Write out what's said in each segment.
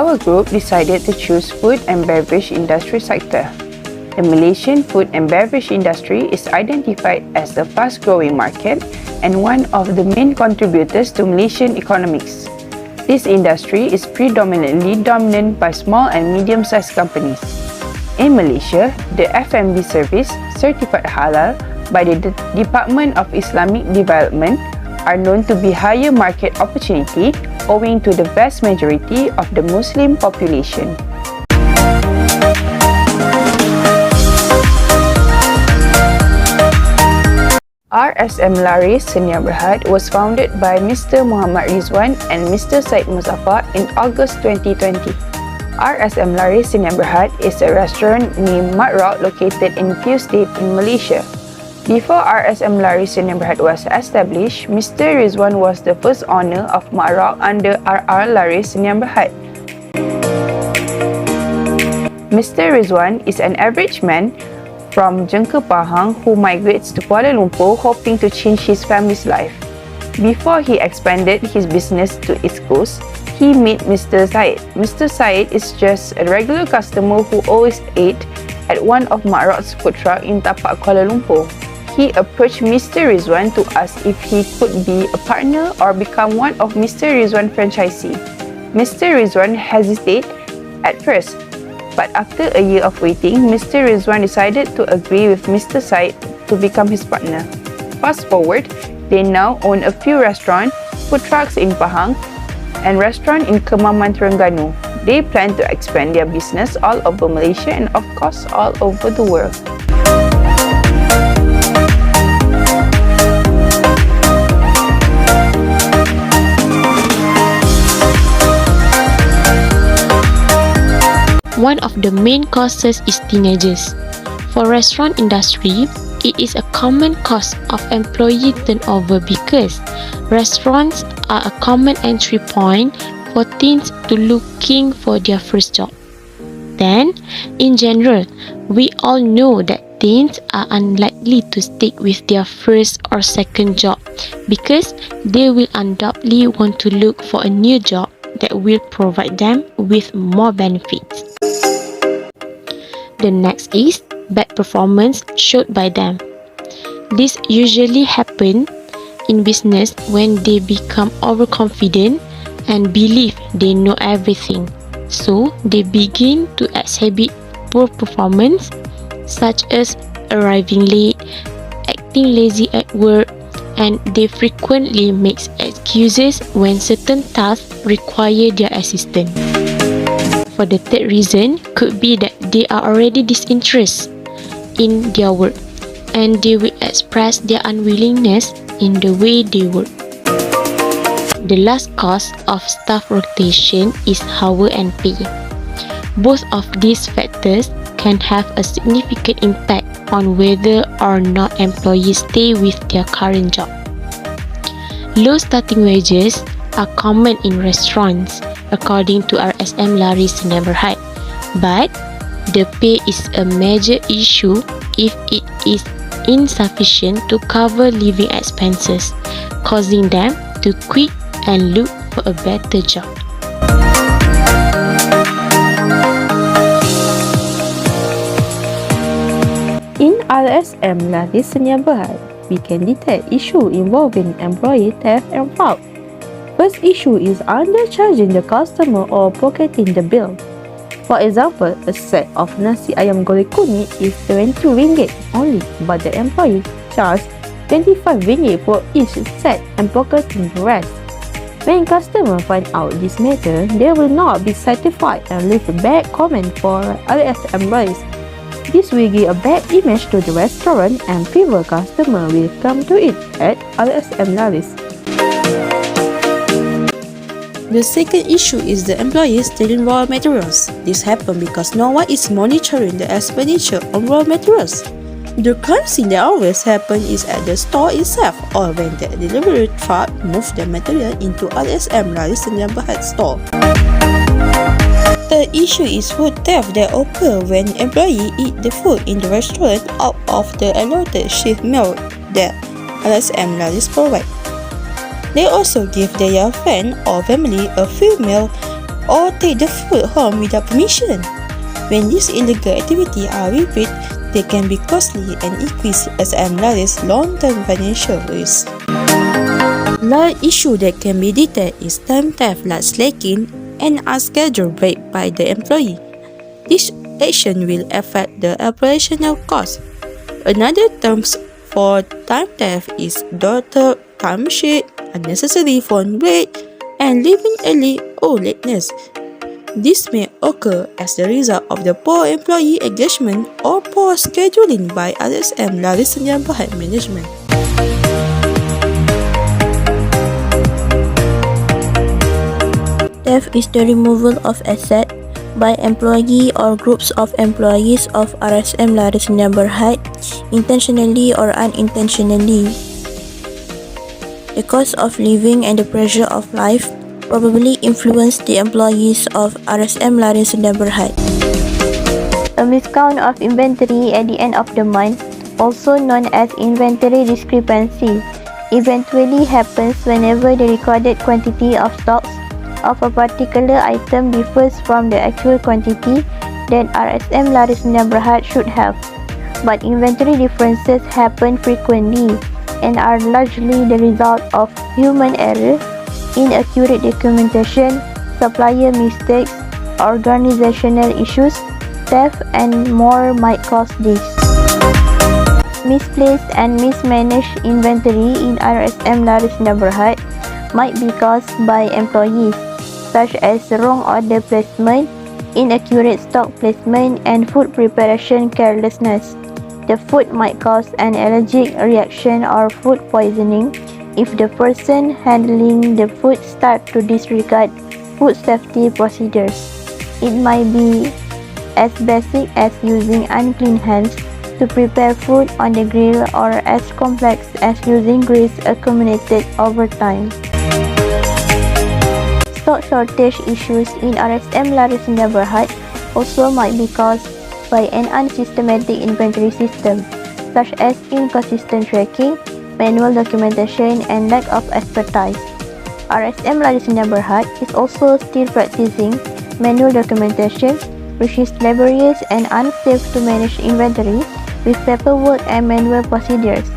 our group decided to choose food and beverage industry sector. The Malaysian food and beverage industry is identified as a fast-growing market and one of the main contributors to Malaysian economics. This industry is predominantly dominated by small and medium-sized companies. In Malaysia, the F&B service, certified halal by the Department of Islamic Development, are known to be higher market opportunity owing to the vast majority of the Muslim population. RSM Laris Senia Berhad was founded by Mr. Muhammad Rizwan and Mr. Syed Muzaffar in August 2020. RSM Laris Senia Berhad is a restaurant named Munirrah located in few states in Malaysia. Before RSM Laris Senia Berhad was established, Mr. Rizwan was the first owner of Munirrah under RR Laris Senia Berhad. Mr. Rizwan is an average man from Jengke Pahang who migrates to Kuala Lumpur hoping to change his family's life. Before he expanded his business to East Coast, he met Mr. Syed. Mr. Syed is just a regular customer who always ate at one of Munirrah's food truck in Tapak, Kuala Lumpur. He approached Mr. Rizwan to ask if he could be a partner or become one of Mr. Rizwan's franchisee. Mr. Rizwan hesitated at first, but after a year of waiting, Mr. Rizwan decided to agree with Mr. Syed to become his partner. Fast forward, they now own a few restaurants, food trucks in Pahang, and restaurant in Kemaman, Terengganu. They plan to expand their business all over Malaysia and of course all over the world. One of the main causes is teenagers. For restaurant industry, it is a common cause of employee turnover because restaurants are a common entry point for teens to looking for their first job. Then, in general, we all know that teens are unlikely to stick with their first or second job because they will undoubtedly want to look for a new job that will provide them with more benefits. The next is bad performance showed by them. This usually happens in business when they become overconfident and believe they know everything. So, they begin to exhibit poor performance such as arriving late, acting lazy at work, and they frequently make excuses when certain tasks require their assistance. For the third reason could be that they are already disinterested in their work and they will express their unwillingness in the way they work. The last cause of staff rotation is hour and pay. Both of these factors can have a significant impact on whether or not employees stay with their current job. Low starting wages are common in restaurants according to RSM Laris Senia Berhad, but the pay is a major issue if it is insufficient to cover living expenses, causing them to quit and look for a better job. In RSM Laris Senia Berhad, we can detect issues involving employee theft and fraud. First issue is undercharging the customer or pocketing the bill. For example, a set of nasi ayam goreng kunyit is RM20 only, but the employee charged RM25 for each set and pocketing the rest. When customers find out this matter, they will not be satisfied and leave a bad comment for RSM Laris. This will give a bad image to the restaurant and fewer customers will come to it at RSM Laris. The second issue is the employees stealing raw materials. This happens because no one is monitoring the expenditure on raw materials. The crime scene that always happens is at the store itself or when the delivery truck moves the material into RSM Laris Senia Berhad store. The issue is food theft that occurs when employees eat the food in the restaurant out of the allotted shift meal that RSM Laris provides. They also give their friend or family a free meal or take the food home without permission. When these illegal activities are repeated, they can be costly and increase SME lawyers' long-term financial risk. Another issue that can be detected is time theft like slacking and unscheduled break by the employee. This action will affect the operational cost. Another term for time theft is daughter time sheet, unnecessary phone break, and leaving early or lateness. This may occur as the result of the poor employee engagement or poor scheduling by RSM Laris Penjambahan management. Theft is the removal of asset by employee or groups of employees of RSM Laris Neighborhood intentionally or unintentionally. The cost of living and the pressure of life probably influence the employees of RSM Laris Neighborhood. A miscount of inventory at the end of the month, also known as inventory discrepancy, eventually happens whenever the recorded quantity of stocks of a particular item differs from the actual quantity that RSM Laris Neighborhood should have. But inventory differences happen frequently and are largely the result of human error, inaccurate documentation, supplier mistakes, organizational issues, theft, and more might cause this. Misplaced and mismanaged inventory in RSM Laris Neighborhood might be caused by employees, such as wrong order placement, inaccurate stock placement, and food preparation carelessness. The food might cause an allergic reaction or food poisoning if the person handling the food starts to disregard food safety procedures. It might be as basic as using unclean hands to prepare food on the grill or as complex as using grease accumulated over time. Stock shortage issues in RSM Laris Neighborhood also might be caused by an unsystematic inventory system, such as inconsistent tracking, manual documentation, and lack of expertise. RSM Laris Neighborhood is also still practicing manual documentation, which is laborious and unsafe to manage inventory with paperwork and manual procedures.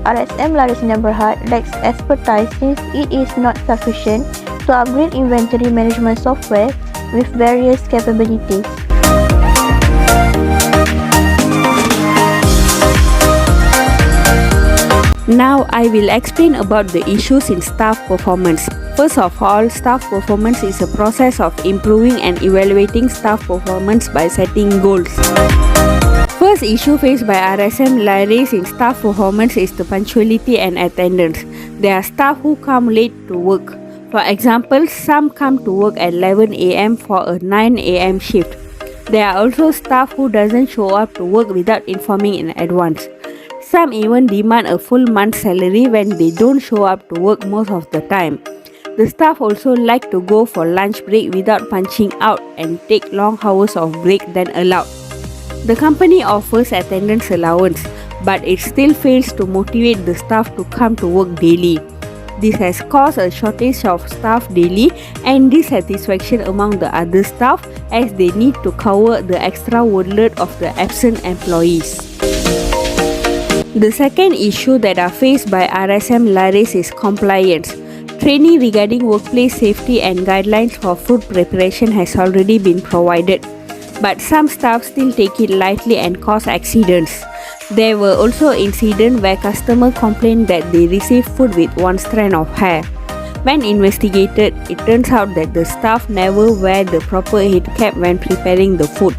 RSM Laris Neighborhood lacks expertise since it is not sufficient to upgrade inventory management software with various capabilities. Now I will explain about the issues in staff performance. First of all, staff performance is a process of improving and evaluating staff performance by setting goals. First issue faced by RSM Laris in staff performance is the punctuality and attendance. There are staff who come late to work. For example, some come to work at 11 a.m. for a 9 a.m. shift. There are also staff who doesn't show up to work without informing in advance. Some even demand a full month's salary when they don't show up to work most of the time. The staff also like to go for lunch break without punching out and take long hours of break than allowed. The company offers attendance allowance, but it still fails to motivate the staff to come to work daily. This has caused a shortage of staff daily and dissatisfaction among the other staff as they need to cover the extra workload of the absent employees. The second issue that are faced by RSM Laris is compliance. Training regarding workplace safety and guidelines for food preparation has already been provided, but some staff still take it lightly and cause accidents. There were also incidents where customers complained that they received food with one strand of hair. When investigated, it turns out that the staff never wear the proper head cap when preparing the food.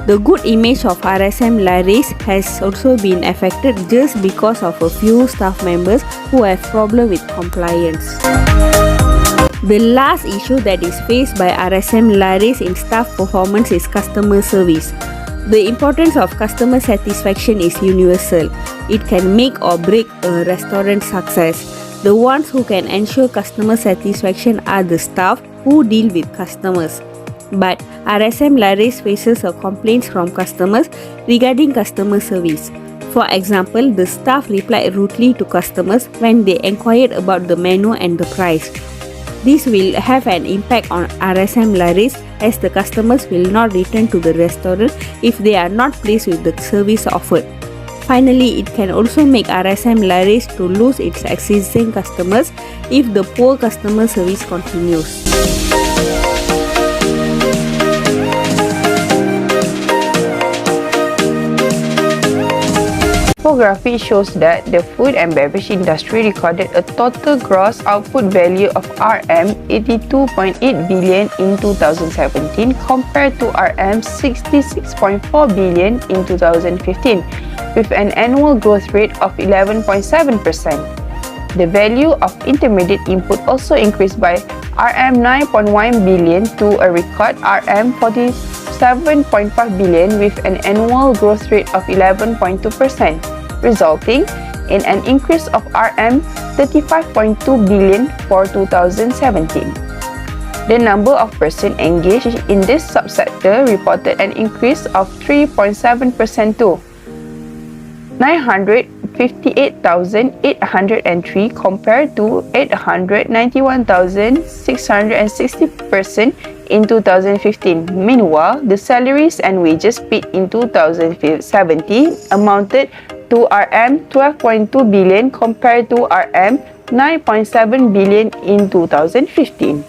The good image of RSM Laris has also been affected just because of a few staff members who have problem with compliance. The last issue that is faced by RSM Laris in staff performance is customer service. The importance of customer satisfaction is universal. It can make or break a restaurant success. The ones who can ensure customer satisfaction are the staff who deal with customers. But RSM Laris faces a complaints from customers regarding customer service. For example, the staff replied rudely to customers when they inquired about the menu and the price. This will have an impact on RSM laris as the customers will not return to the restaurant if they are not pleased with the service offered. Finally, it can also make RSM laris to lose its existing customers if the poor customer service continues. Infographic shows that the food and beverage industry recorded a total gross output value of RM 82.8 billion in 2017 compared to RM 66.4 billion in 2015, with an annual growth rate of 11.7%. The value of intermediate input also increased by RM 9.1 billion to a record RM 47.5 billion with an annual growth rate of 11.2%, resulting in an increase of RM 35.2 billion for 2017. The number of persons engaged in this subsector reported an increase of 3.7% to 958,803 compared to 891,660 persons in 2015. Meanwhile, the salaries and wages paid in 2017 amounted to RM 12.2 billion compared to RM 9.7 billion in 2015.